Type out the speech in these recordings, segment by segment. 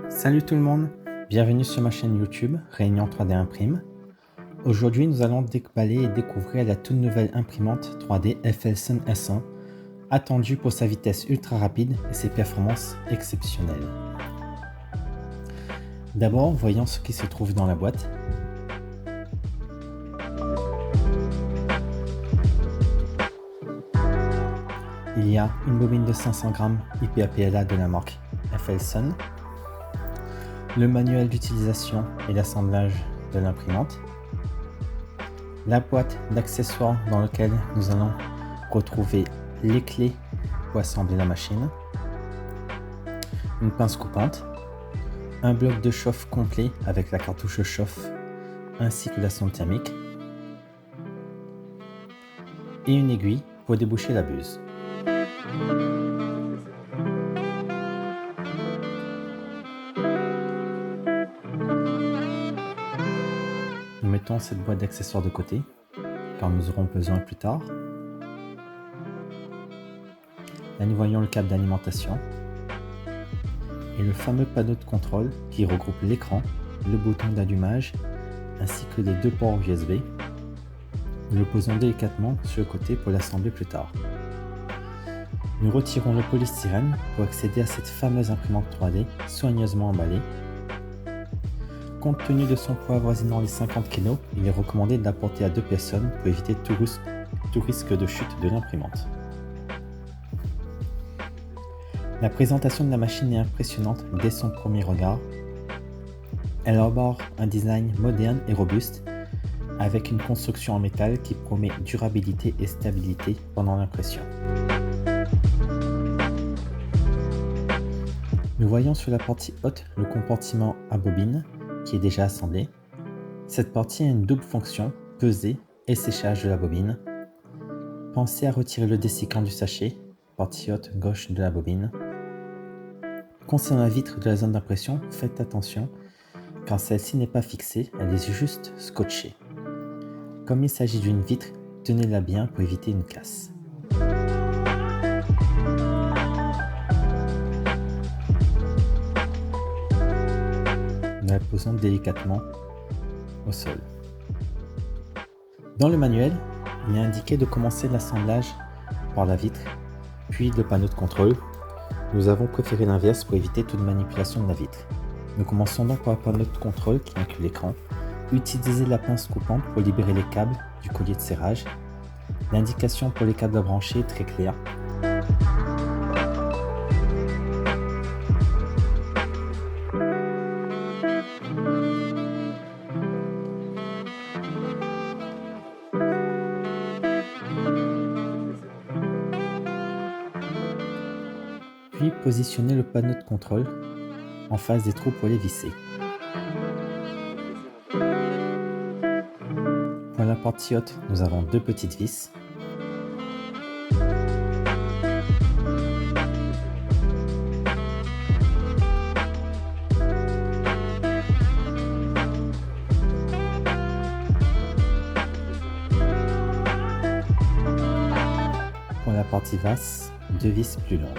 Salut tout le monde, bienvenue sur ma chaîne YouTube Réunion 3D Imprime. Aujourd'hui nous allons déballer et découvrir la toute nouvelle imprimante 3D FLSun S1, attendue pour sa vitesse ultra rapide et ses performances exceptionnelles. D'abord voyons ce qui se trouve dans la boîte. Il y a une bobine de 500 g IPA-PLA de la marque FLSun, le manuel d'utilisation et d'assemblage de l'imprimante, la boîte d'accessoires dans laquelle nous allons retrouver les clés pour assembler la machine, une pince coupante, un bloc de chauffe complet avec la cartouche chauffe ainsi que la sonde thermique et une aiguille pour déboucher la buse. Nous mettons cette boîte d'accessoires de côté car nous aurons besoin plus tard. Là nous voyons le câble d'alimentation et le fameux panneau de contrôle qui regroupe l'écran, le bouton d'allumage ainsi que les deux ports USB. Nous le posons délicatement sur le côté pour l'assembler plus tard. Nous retirons le polystyrène pour accéder à cette fameuse imprimante 3D soigneusement emballée. Compte tenu de son poids avoisinant les 50 kg, il est recommandé de la porter à 2 personnes pour éviter tout risque de chute de l'imprimante. La présentation de la machine est impressionnante dès son premier regard. Elle arbore un design moderne et robuste, avec une construction en métal qui promet durabilité et stabilité pendant l'impression. Nous voyons sur la partie haute le compartiment à bobine qui est déjà assemblé. Cette partie a une double fonction, pesée et séchage de la bobine. Pensez à retirer le dessicant du sachet, partie haute gauche de la bobine. Concernant la vitre de la zone d'impression, faites attention car celle-ci n'est pas fixée, elle est juste scotchée. Comme il s'agit d'une vitre, tenez-la bien pour éviter une casse. Nous la posons délicatement au sol. Dans le manuel, il est indiqué de commencer l'assemblage par la vitre, puis le panneau de contrôle. Nous avons préféré l'inverse pour éviter toute manipulation de la vitre. Nous commençons donc par le panneau de contrôle qui inclut l'écran. Utilisez la pince coupante pour libérer les câbles du collier de serrage. L'indication pour les câbles à brancher est très claire. Puis positionnez le panneau de contrôle en face des trous pour les visser. Pour la partie haute, nous avons deux petites vis. Pour la partie basse, deux vis plus longues.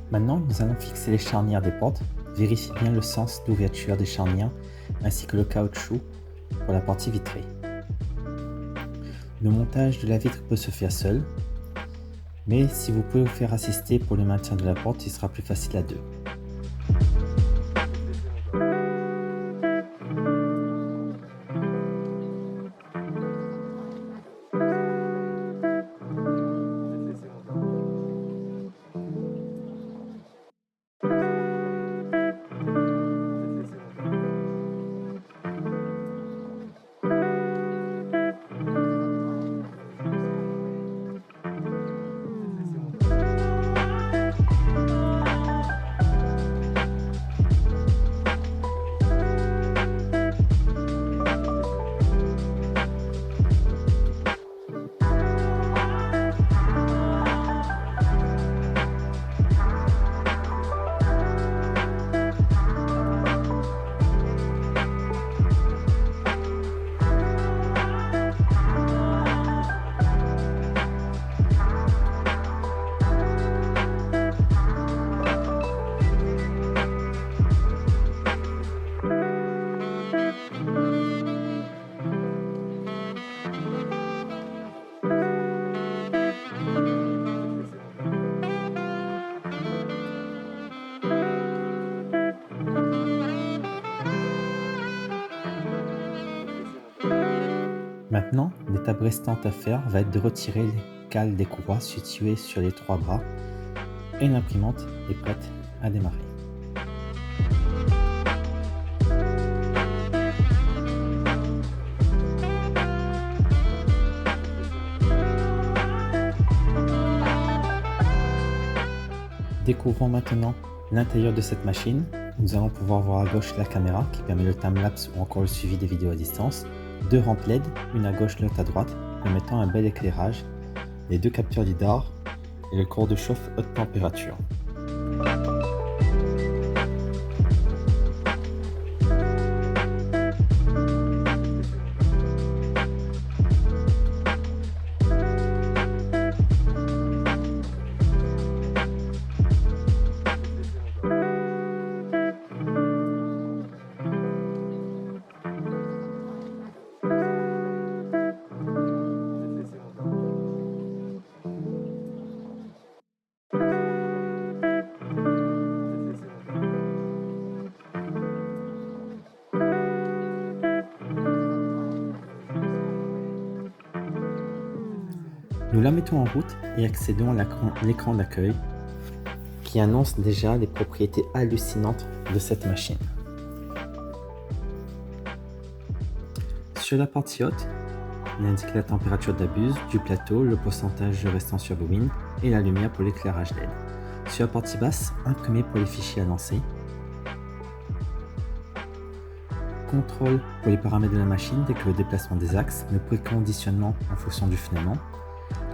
Maintenant, nous allons fixer les charnières des portes. Vérifiez bien le sens d'ouverture des charnières ainsi que le caoutchouc pour la partie vitrée. Le montage de la vitre peut se faire seul, mais si vous pouvez vous faire assister pour le maintien de la porte, il sera plus facile à deux. Maintenant, l'étape restante à faire va être de retirer les cales des courroies situées sur les 3 bras et l'imprimante est prête à démarrer. Découvrons maintenant l'intérieur de cette machine. Nous allons pouvoir voir à gauche la caméra qui permet le time-lapse ou encore le suivi des vidéos à distance, 2 rampes LED, une à gauche, l'autre à droite, permettant un bel éclairage, les 2 capteurs lidar et le corps de chauffe haute température. Nous la mettons en route et accédons à l'écran d'accueil qui annonce déjà les propriétés hallucinantes de cette machine. Sur la partie haute, il indique la température d'abuse du plateau, le pourcentage restant sur bobine et la lumière pour l'éclairage LED. Sur la partie basse, imprimé pour les fichiers à lancer. Contrôle pour les paramètres de la machine tels que le déplacement des axes, le préconditionnement en fonction du filament.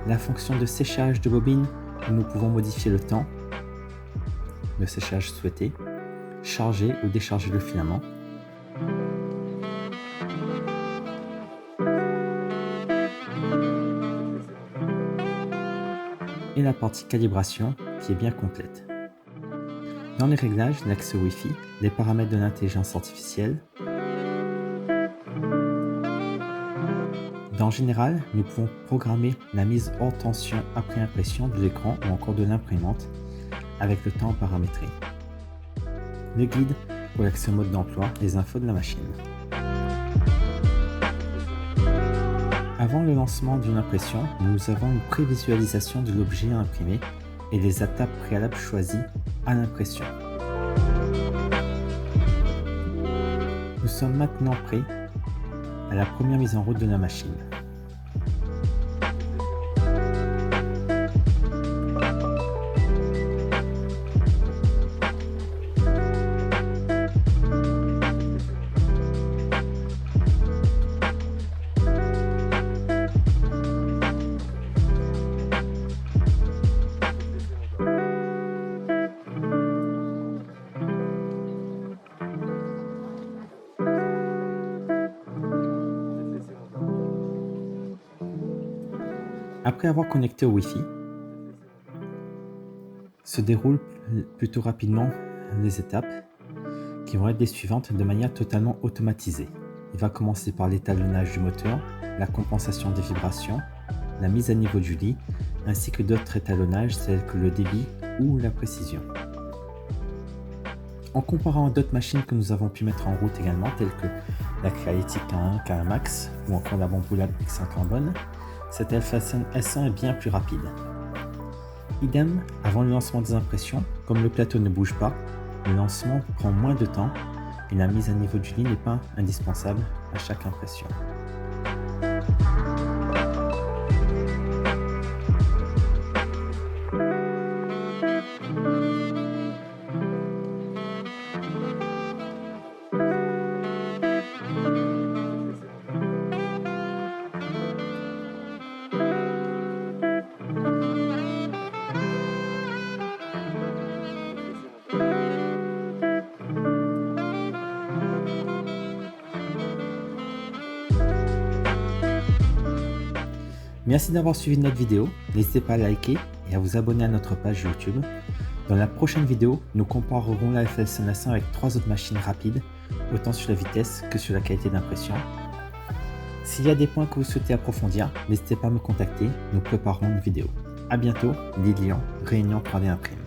La fonction de séchage de bobine où nous pouvons modifier le temps de séchage souhaité, charger ou décharger le filament. Et la partie calibration qui est bien complète. Dans les réglages, l'accès Wi-Fi, les paramètres de l'intelligence artificielle. Dans Général, nous pouvons programmer la mise hors tension après impression de l'écran ou encore de l'imprimante avec le temps paramétré. Le guide pour l'accès au mode d'emploi, les infos de la machine. Avant le lancement d'une impression, nous avons une prévisualisation de l'objet à imprimer et les étapes préalables choisies à l'impression. Nous sommes maintenant prêts à la première mise en route de la machine. Après avoir connecté au Wi-Fi, se déroulent plutôt rapidement les étapes qui vont être les suivantes de manière totalement automatisée. Il va commencer par l'étalonnage du moteur, la compensation des vibrations, la mise à niveau du lit, ainsi que d'autres étalonnages tels que le débit ou la précision. En comparant à d'autres machines que nous avons pu mettre en route également, telles que la Creality K1, K1 Max ou encore la Bambu X1 Carbone, cette FSN S1 est bien plus rapide. Idem, avant le lancement des impressions, comme le plateau ne bouge pas, le lancement prend moins de temps et la mise à niveau du lit n'est pas indispensable à chaque impression. Merci d'avoir suivi notre vidéo, n'hésitez pas à liker et à vous abonner à notre page YouTube. Dans la prochaine vidéo, nous comparerons la FSN S1 avec 3 autres machines rapides, autant sur la vitesse que sur la qualité d'impression. S'il y a des points que vous souhaitez approfondir, n'hésitez pas à me contacter, nous préparerons une vidéo. A bientôt, Lilian, Réunion 3D Imprime.